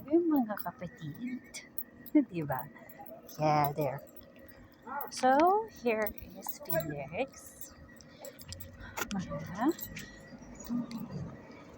mga kapatid. Diba? Yeah, there. So, here is Felix.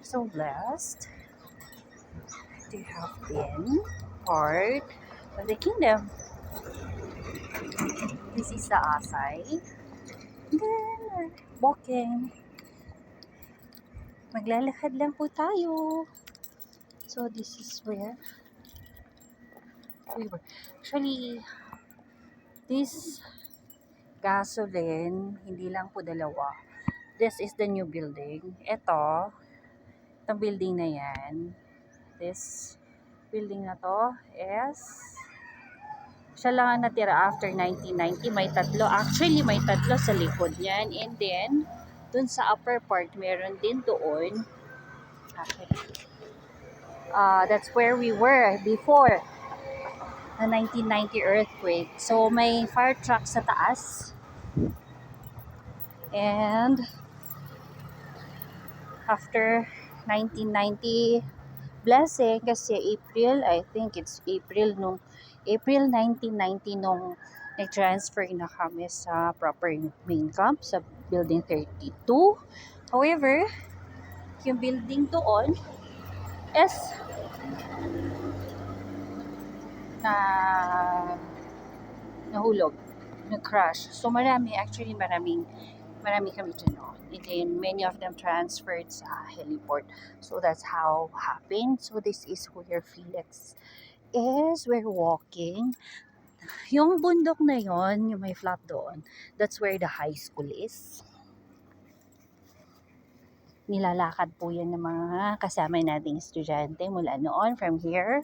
So blessed to have been part of the kingdom. This is the Asay. Then, walking. Maglalakad lang po tayo. So, this is where we were. Actually, this gasoline, hindi lang po dalawa. This is the new building. Itong building na yan. This building na to is siya lang ang natira after 1990. May tatlo. Actually, may tatlo sa likod niyan. And then, dun sa upper part, meron din doon. Actually, that's where we were before the 1990 earthquake. So, may fire truck sa taas. And after 1990 blessing, kasi I think it's April 1990 nung nag-transfer na kami sa proper main camp sa building 32. However, yung building doon is nahulog, nag-crash. So marami kami dyan. And then many of them transferred sa heliport. So that's how happened. So this is where Felix is. We're walking. Yung bundok na yon, yung may flat doon, that's where the high school is. Nilalakad po yan ng mga kasama nating estudyante mula noon from here.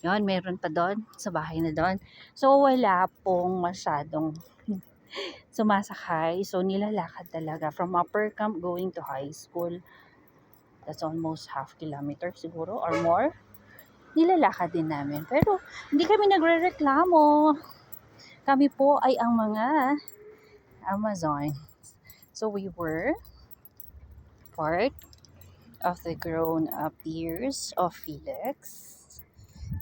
Yon, meron pa doon, sa bahay na doon. So, wala pong masyadong sumasakay. So, nilalakad talaga from upper camp going to high school. That's almost half kilometer siguro or more. Nilalakad din namin. Pero, hindi kami nagre-reklamo. Kami po ay ang mga Amazon. So, we were part of the grown-up years of Felix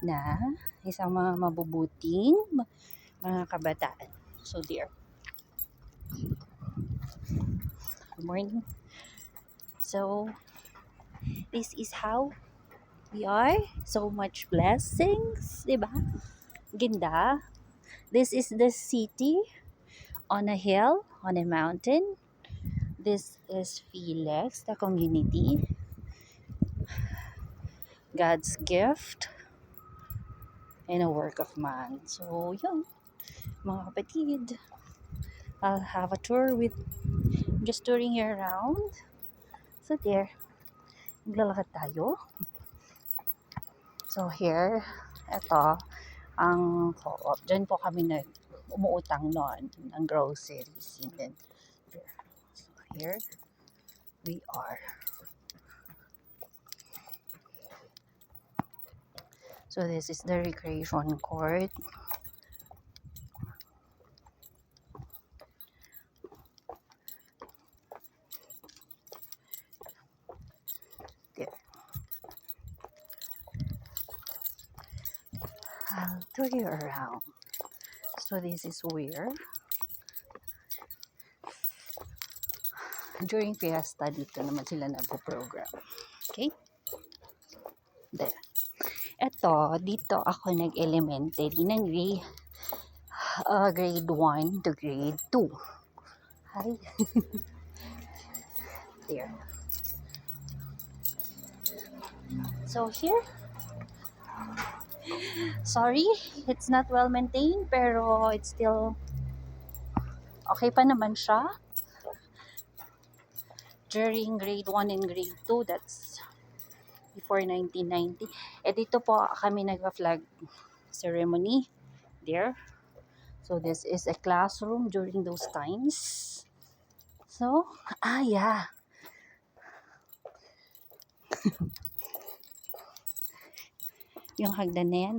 na isang mga mabubuting mga kabataan. So, dear. Good morning. So, this is how we are. So much blessings, diba? Ganda. This is the city on a hill, on a mountain. This is Felix, the community. God's gift and a work of man. So, yun, mga kapatid. I'll have a tour with, just touring you around. So, there. Maglalakad tayo. So, here, ito, ang co-op. Diyan po kami umuutang noon ng groceries. And then, here. So, here we are. So, this is the recreation court. There. I'll tour you around. So, this is where during fiesta, dito naman sila nagpo-program. Okay? There. Ito, dito ako nag-elementary ng grade 1 to grade 2. Hi. There. So here, sorry, it's not well maintained, pero it's still okay pa naman siya. During grade 1 and grade 2, that's before 1990. Dito po kami nag-flag ceremony. There. So, this is a classroom during those times. So, yeah. Yung hagdan na yan,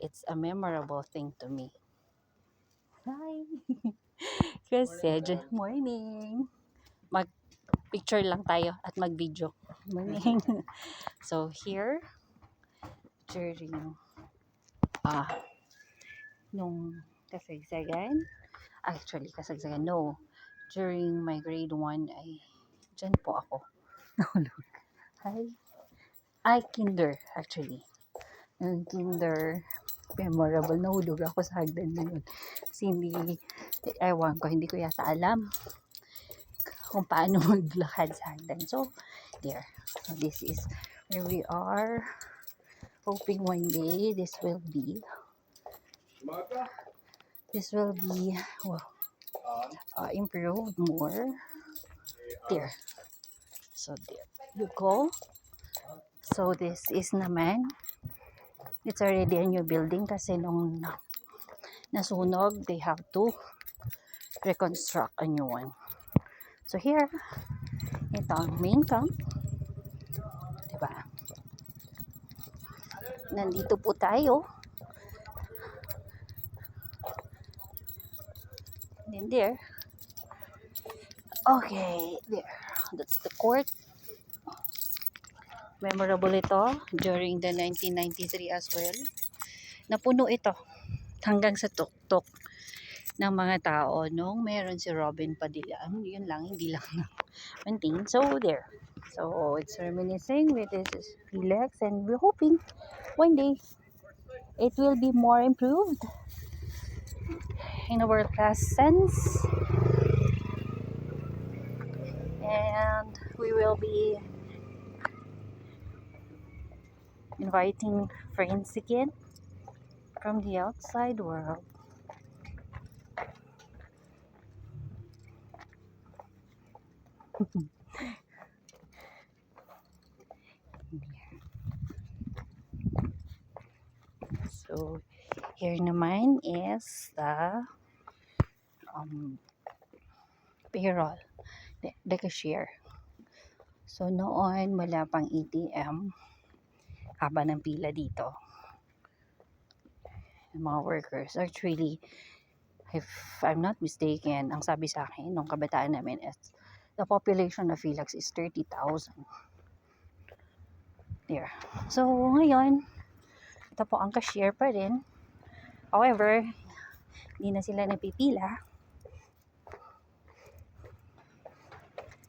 it's a memorable thing to me. Hi! Kasi, morning! picture lang tayo at mag-video. Morning. So here, during nung kasagsagan, no. During my grade 1 ay dyan po ako nahulog. Kinder actually. Yung kinder, memorable, nahulog ako sa hagdan na yun. Kasi hindi ko yata alam kung paano maglakad sa hagdan. So, there. So, this is where we are. Hoping one day this will be improved more. There. So, there you go. So, this is naman, it's already a new building kasi nung nasunog, they have to reconstruct a new one. So, here, ito ang main camp. Diba? Nandito po tayo. And then there. Okay, there. That's the court. Memorable ito during the 1993 as well. Napuno ito hanggang sa tuktok ng mga tao nung meron si Robin Padilla. Yun lang, hindi lang maintain. So, there. So, it's reminiscing with this relax, and we're hoping one day it will be more improved in a world-class sense. And we will be inviting friends again from the outside world. So, here naman is the payroll, the cashier. So, noon wala pang ATM, haba ng pila dito. Yung mga workers, actually, if I'm not mistaken, ang sabi sa akin nung kabataan namin is the population of Philax is 30,000. There. So, ngayon, ito po ang cashier pa rin. However, hindi na sila napipila.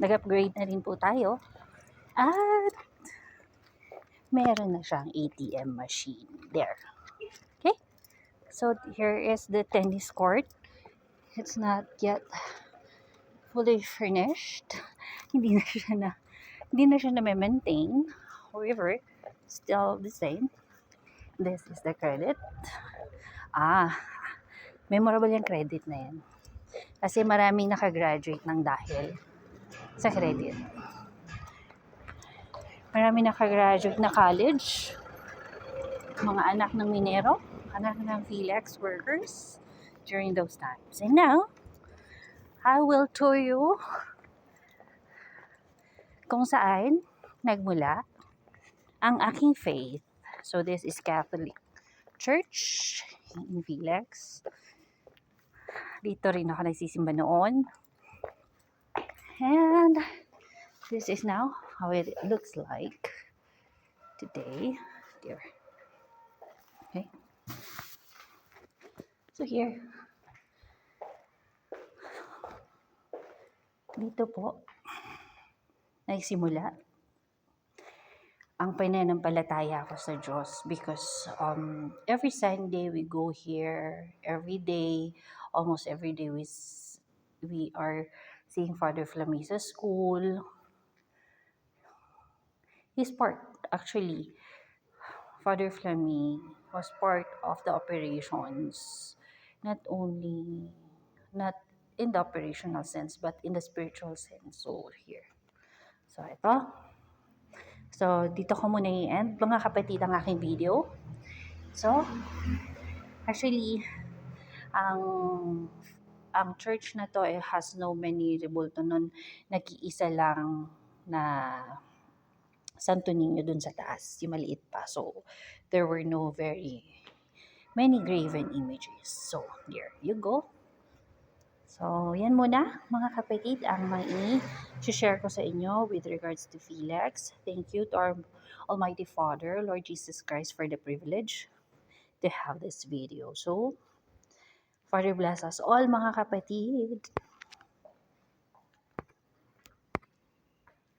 Nag-upgrade na rin po tayo. At meron na siyang ATM machine. There. Okay? So, here is the tennis court. It's not yet fully furnished. Hindi na siya na-maintain. However, still the same. This is the credit. Memorable yung credit na yan. Kasi maraming nakagraduate ng dahil sa credit. Maraming nakagraduate na college. Mga anak ng minero, anak ng Philax workers during those times. And now, I will tour you kung saan nagmula ang aking faith. So, this is Catholic Church in Philax. Dito rin ako nagsisimba noon. And this is now how it looks like today. Here. Okay. So here. Dito po nagsimula ang pananampalataya ko sa Diyos because every Sunday we go here, every day, almost every day we are seeing Father Flamy sa school. He's part, actually, Father Flamy was part of the operations, not in the operational sense, but in the spiritual sense. So, here. So, ito. So, dito ko muna i-end, mga kapatid, ang aking video. So, actually, ang church na to has no many rebulto nun. Nag-iisa lang na Santo Niño dun sa taas, yung maliit pa. So, there were no very many graven images. So, there you go. So, yan muna mga kapatid ang may share ko sa inyo with regards to Felix. Thank you to our Almighty Father, Lord Jesus Christ, for the privilege to have this video. So, Father bless us all mga kapatid.